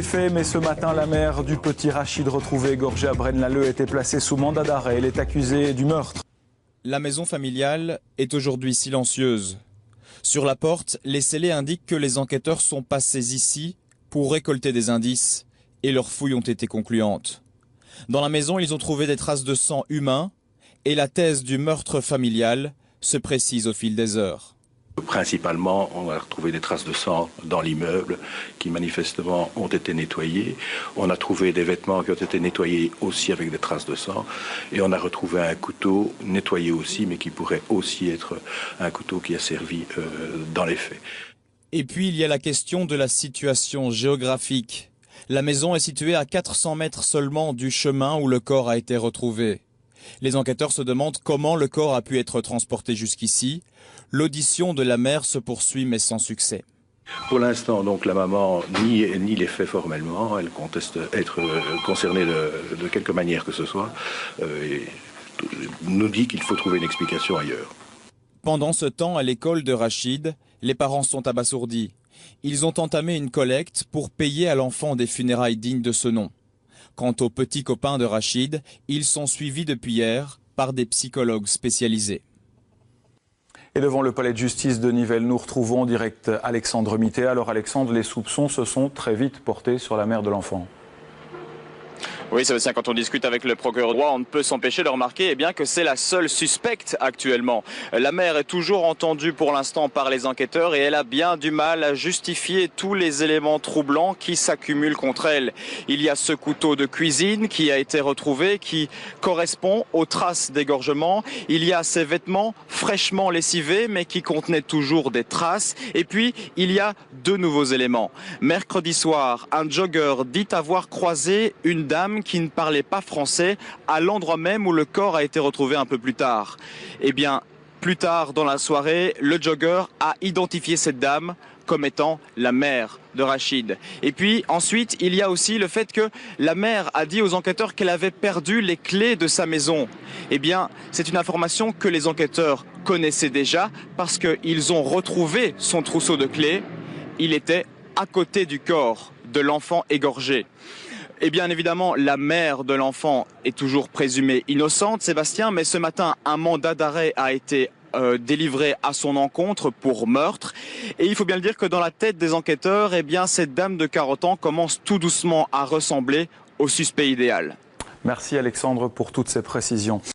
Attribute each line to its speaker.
Speaker 1: les faits, mais ce matin, la mère du petit Rachid retrouvé égorgé à Braine-l'Alleud était placée sous mandat d'arrêt. Elle est accusée du meurtre.
Speaker 2: La maison familiale est aujourd'hui silencieuse. Sur la porte, les scellés indiquent que les enquêteurs sont passés ici pour récolter des indices et leurs fouilles ont été concluantes. Dans la maison, ils ont trouvé des traces de sang humain et la thèse du meurtre familial se précise au fil des heures.
Speaker 3: Principalement, on a retrouvé des traces de sang dans l'immeuble qui manifestement ont été nettoyées. On a trouvé des vêtements qui ont été nettoyés aussi avec des traces de sang. Et on a retrouvé un couteau nettoyé aussi, mais qui pourrait aussi être un couteau qui a servi dans les faits.
Speaker 2: Et puis il y a la question de la situation géographique. La maison est située à 400 mètres seulement du chemin où le corps a été retrouvé. Les enquêteurs se demandent comment le corps a pu être transporté jusqu'ici. L'audition de la mère se poursuit mais sans succès.
Speaker 3: Pour l'instant, donc, la maman nie les faits formellement. Elle conteste être concernée de quelque manière que ce soit. Et nous dit qu'il faut trouver une explication ailleurs.
Speaker 2: Pendant ce temps, à l'école de Rachid, les parents sont abasourdis. Ils ont entamé une collecte pour payer à l'enfant des funérailles dignes de ce nom. Quant aux petits copains de Rachid, ils sont suivis depuis hier par des psychologues spécialisés.
Speaker 1: Et devant le palais de justice de Nivelles, nous retrouvons en direct Alexandre Mittet. Alors Alexandre, les soupçons se sont très vite portés sur la mère de l'enfant.
Speaker 4: Oui, Sébastien, quand on discute avec le procureur droit, on ne peut s'empêcher de remarquer que c'est la seule suspecte actuellement. La mère est toujours entendue pour l'instant par les enquêteurs et elle a bien du mal à justifier tous les éléments troublants qui s'accumulent contre elle. Il y a ce couteau de cuisine qui a été retrouvé, qui correspond aux traces d'égorgement. Il y a ces vêtements fraîchement lessivés mais qui contenaient toujours des traces. Et puis, il y a deux nouveaux éléments. Mercredi soir, un jogger dit avoir croisé une dame qui ne parlait pas français à l'endroit même où le corps a été retrouvé un peu plus tard. Eh bien, plus tard dans la soirée, le jogger a identifié cette dame comme étant la mère de Rachid. Et puis ensuite, il y a aussi le fait que la mère a dit aux enquêteurs qu'elle avait perdu les clés de sa maison. Eh bien, c'est une information que les enquêteurs connaissaient déjà parce qu'ils ont retrouvé son trousseau de clés. Il était à côté du corps de l'enfant égorgé. Et bien évidemment, la mère de l'enfant est toujours présumée innocente, Sébastien, mais ce matin, un mandat d'arrêt a été délivré à son encontre pour meurtre. Et il faut bien le dire que dans la tête des enquêteurs, cette dame de 40 ans commence tout doucement à ressembler au suspect idéal.
Speaker 1: Merci Alexandre pour toutes ces précisions.